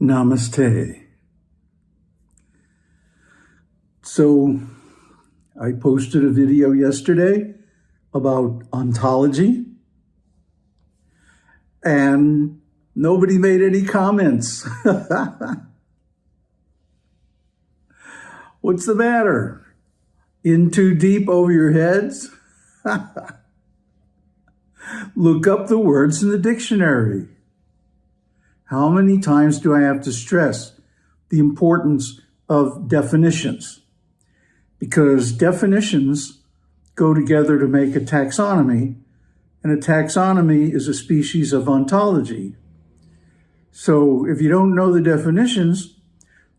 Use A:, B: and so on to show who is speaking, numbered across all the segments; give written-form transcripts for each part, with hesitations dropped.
A: Namaste. So I posted a video yesterday about ontology, and nobody made any comments. What's the matter? In too deep over your heads? Look up the words in the dictionary. How many times do I have to stress the importance of definitions? Because definitions go together to make a taxonomy, and a taxonomy is a species of ontology. So if you don't know the definitions,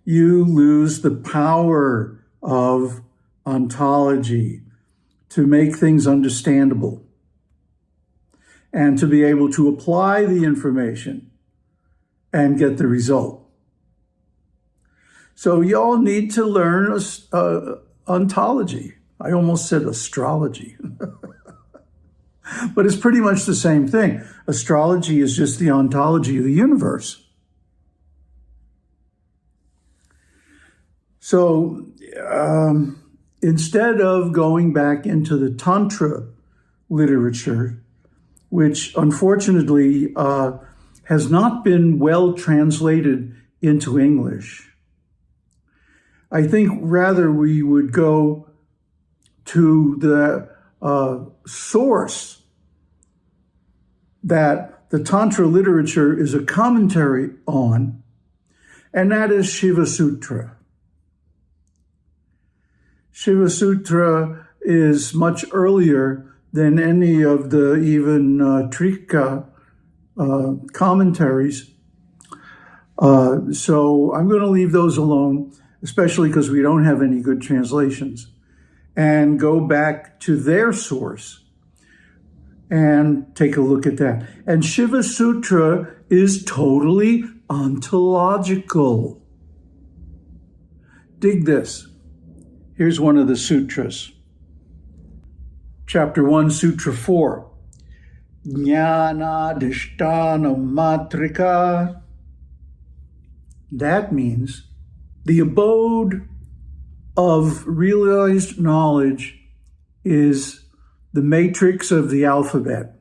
A: you lose the power of ontology to make things understandable and to be able to apply the information and get the result. So y'all need to learn ontology. I almost said astrology. But it's pretty much the same thing. Astrology is just the ontology of the universe. So instead of going back into the Tantra literature, which unfortunately has not been well translated into English, I think rather we would go to the source that the Tantra literature is a commentary on, and that is Shiva Sutra. Shiva Sutra is much earlier than any of the even Trika commentaries. So I'm going to leave those alone, especially because we don't have any good translations, and go back to their source and take a look at that. And Shiva Sutra is totally ontological. Dig this. Here's one of the sutras. Chapter 1, Sutra 4. Jnana-adhisthana matrika. That means the abode of realized knowledge is the matrix of the alphabet.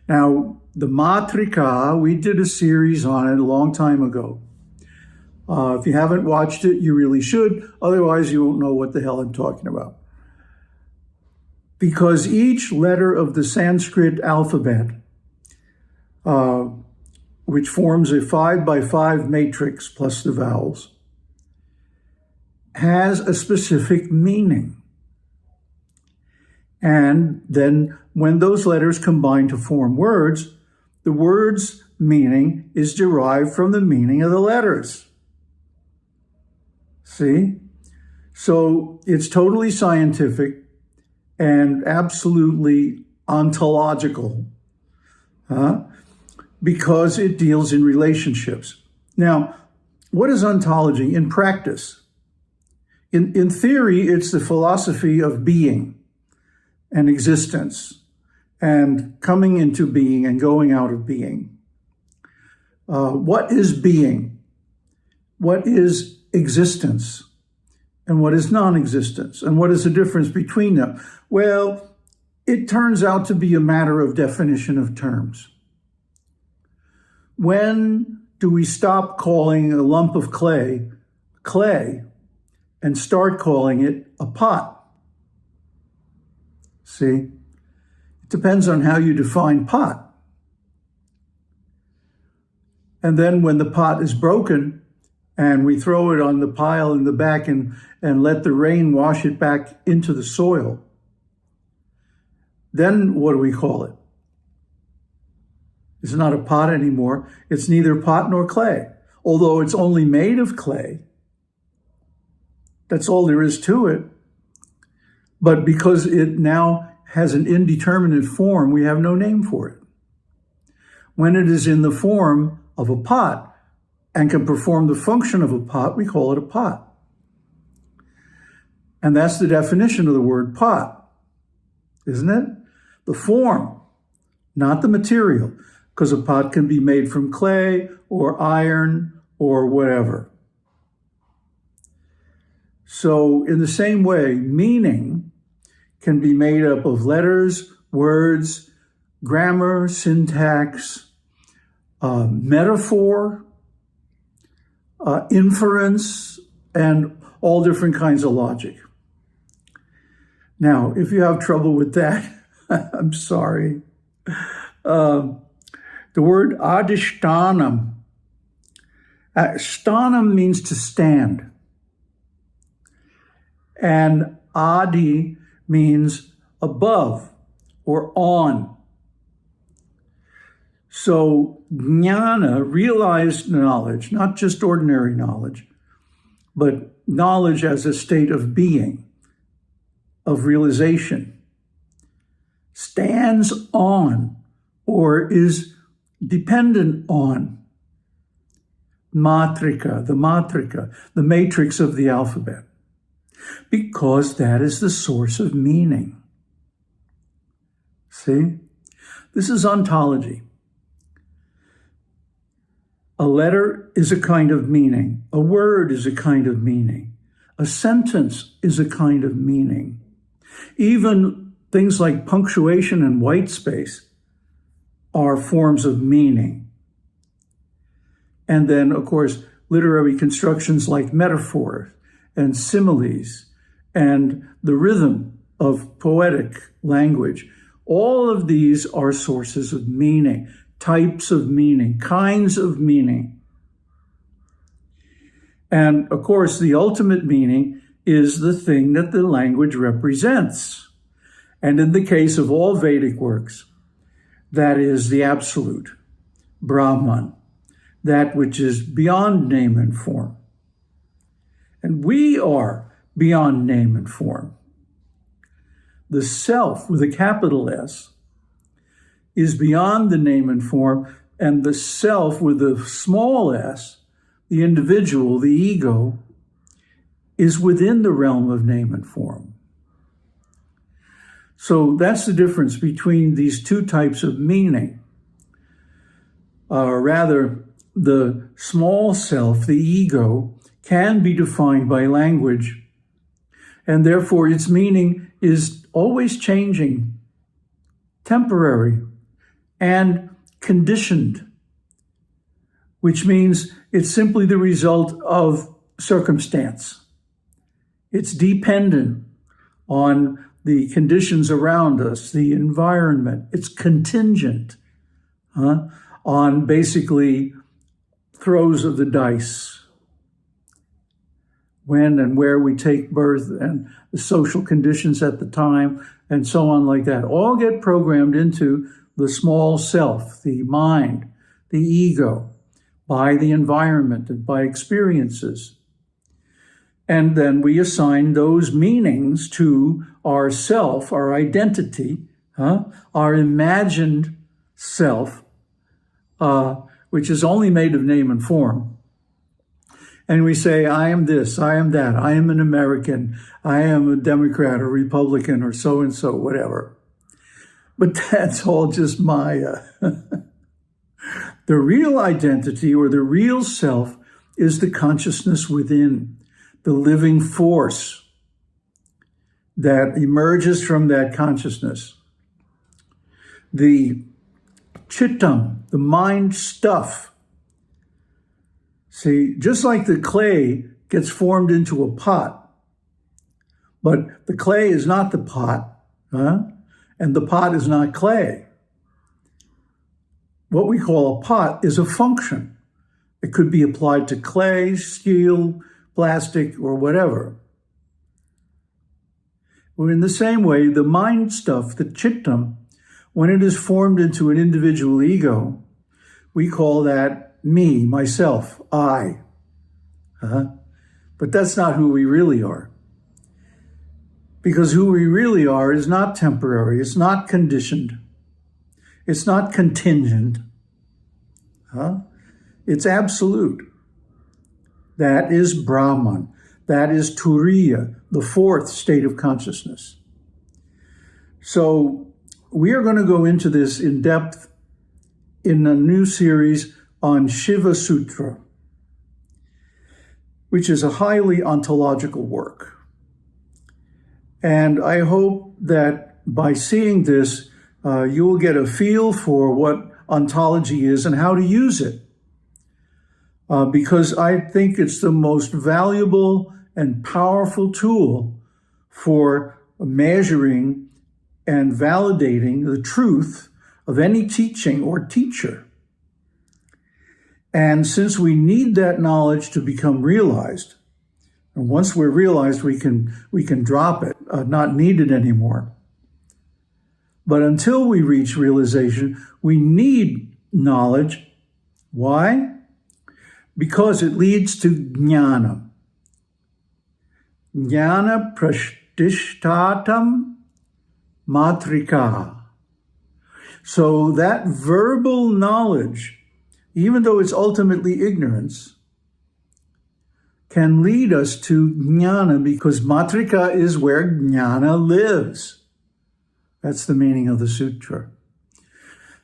A: Now, the matrika, we did a series on it a long time ago. If you haven't watched it, you really should. Otherwise, you won't know what the hell I'm talking about. Because each letter of the Sanskrit alphabet, which forms a 5x5 matrix plus the vowels, has a specific meaning. And then when those letters combine to form words, the word's meaning is derived from the meaning of the letters. See? So it's totally scientific and absolutely ontological, because it deals in relationships. Now, what is ontology in practice? In theory, it's the philosophy of being and existence and coming into being and going out of being. What is being? What is existence? And what is non-existence? And what is the difference between them? Well, it turns out to be a matter of definition of terms. When do we stop calling a lump of clay, clay, and start calling it a pot? See? It depends on how you define pot. And then when the pot is broken and we throw it on the pile in the back and let the rain wash it back into the soil, then what do we call it? It's not a pot anymore. It's neither pot nor clay. Although it's only made of clay. That's all there is to it. But because it now has an indeterminate form, we have no name for it. When it is in the form of a pot and can perform the function of a pot, we call it a pot. And that's the definition of the word pot, isn't it? The form, not the material. because a pot can be made from clay or iron or whatever. So in the same way, meaning can be made up of letters, words, grammar, syntax, metaphor, inference, and all different kinds of logic. Now, if you have trouble with that, I'm sorry. The word adishtanam. Stanam means to stand. And adi means above or on. So jnana, realized knowledge, not just ordinary knowledge, but knowledge as a state of being, of realization, stands on or is dependent on matrika, the matrix of the alphabet, because that is the source of meaning. See? This is ontology. A letter is a kind of meaning. A word is a kind of meaning. A sentence is a kind of meaning. Even things like punctuation and white space are forms of meaning. And then, of course, literary constructions like metaphors and similes and the rhythm of poetic language. All of these are sources of meaning, types of meaning, kinds of meaning. And of course, the ultimate meaning is the thing that the language represents. And in the case of all Vedic works, that is the absolute, Brahman, that which is beyond name and form. And we are beyond name and form. The self with a capital S is beyond the name and form, and the self with a small s, the individual, the ego, is within the realm of name and form. So that's the difference between these two types of meaning. Rather, the small self, the ego, can be defined by language, and therefore its meaning is always changing, temporary, and conditioned, which means it's simply the result of circumstance. It's dependent on the conditions around us, the environment. It's contingent on basically throws of the dice. When and where we take birth and the social conditions at the time and so on like that, all get programmed into the small self, the mind, the ego, by the environment and by experiences. And then we assign those meanings to our self, our identity, our imagined self, which is only made of name and form. And we say, I am this, I am that, I am an American, I am a Democrat or Republican or so-and-so, whatever. But that's all just Maya. The real identity or the real self is the consciousness within, the living force that emerges from that consciousness. The chittam, the mind stuff. See, just like the clay gets formed into a pot, but the clay is not the pot, and the pot is not clay. What we call a pot is a function. It could be applied to clay, steel, plastic, or whatever. Well, in the same way, the mind stuff, the chittam, when it is formed into an individual ego, we call that me, myself, I. But that's not who we really are. Because who we really are is not temporary, it's not conditioned, it's not contingent. It's absolute. That is Brahman. That is Turiya, the fourth state of consciousness. So we are going to go into this in depth in a new series on Shiva Sutra, which is a highly ontological work. And I hope that by seeing this, you will get a feel for what ontology is and how to use it. Because I think it's the most valuable and powerful tool for measuring and validating the truth of any teaching or teacher. And since we need that knowledge to become realized, and once we're realized, we can drop it, not need it anymore. But until we reach realization, we need knowledge. Why? Because it leads to jnana. Jnana prashtishtatam matrika. So that verbal knowledge, even though it's ultimately ignorance, can lead us to jnana, because matrika is where jnana lives. That's the meaning of the sutra.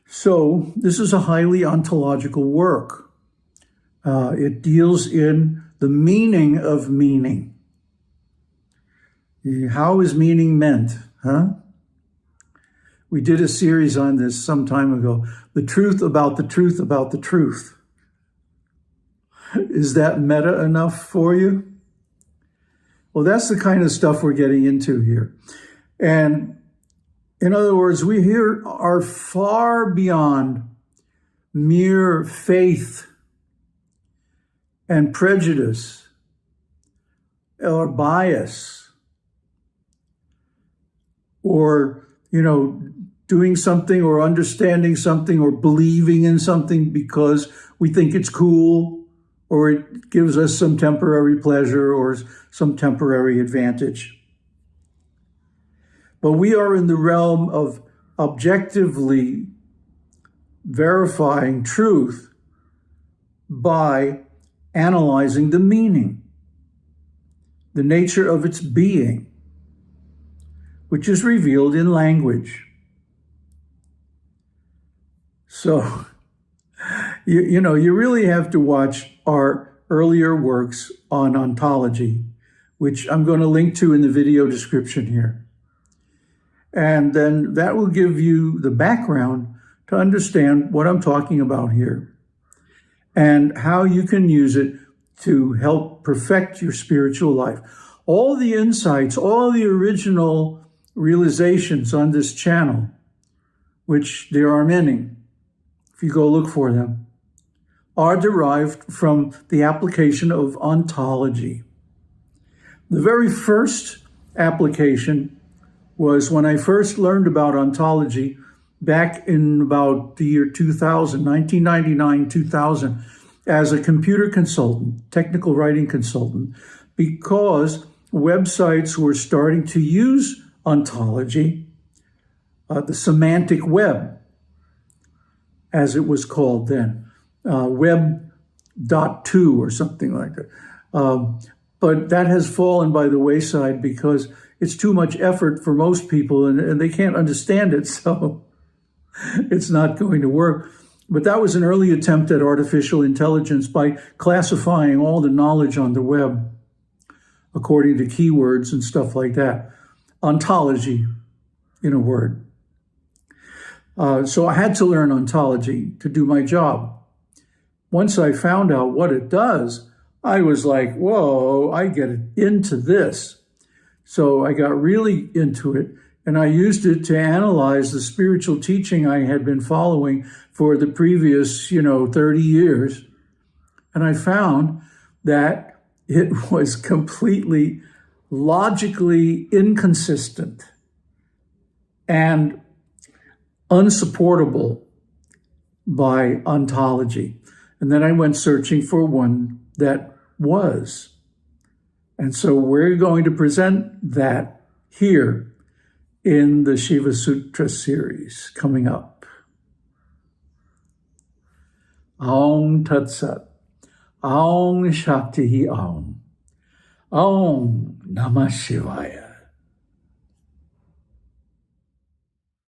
A: So this is a highly ontological work. It deals in the meaning of meaning. How is meaning meant, huh? We did a series on this some time ago. The truth about the truth about the truth. Is that meta enough for you? Well, that's the kind of stuff we're getting into here. And in other words, we here are far beyond mere faith and prejudice or bias or, doing something or understanding something or believing in something because we think it's cool or it gives us some temporary pleasure or some temporary advantage. But we are in the realm of objectively verifying truth by analyzing the meaning, the nature of its being, which is revealed in language. So, you really have to watch our earlier works on ontology, which I'm going to link to in the video description here. And then that will give you the background to understand what I'm talking about here and how you can use it to help perfect your spiritual life. All the insights, all the original realizations on this channel, which there are many, if you go look for them, are derived from the application of ontology. The very first application was when I first learned about ontology back in about the year 2000, 1999, 2000, as a computer consultant, technical writing consultant, because websites were starting to use ontology, the semantic web, as it was called then, Web.2 or something like that. But that has fallen by the wayside because it's too much effort for most people and they can't understand it, so it's not going to work. But that was an early attempt at artificial intelligence by classifying all the knowledge on the web according to keywords and stuff like that. Ontology, in a word. So I had to learn ontology to do my job. Once I found out what it does, I was like, whoa, I get into this. So I got really into it, and I used it to analyze the spiritual teaching I had been following for the previous, 30 years. And I found that it was completely logically inconsistent and unsupportable by ontology. And then I went searching for one that was. And so we're going to present that here in the Shiva Sutra series coming up. Aum Tat Sat. Aum Shakti Aum. Aum Namah Shivaya.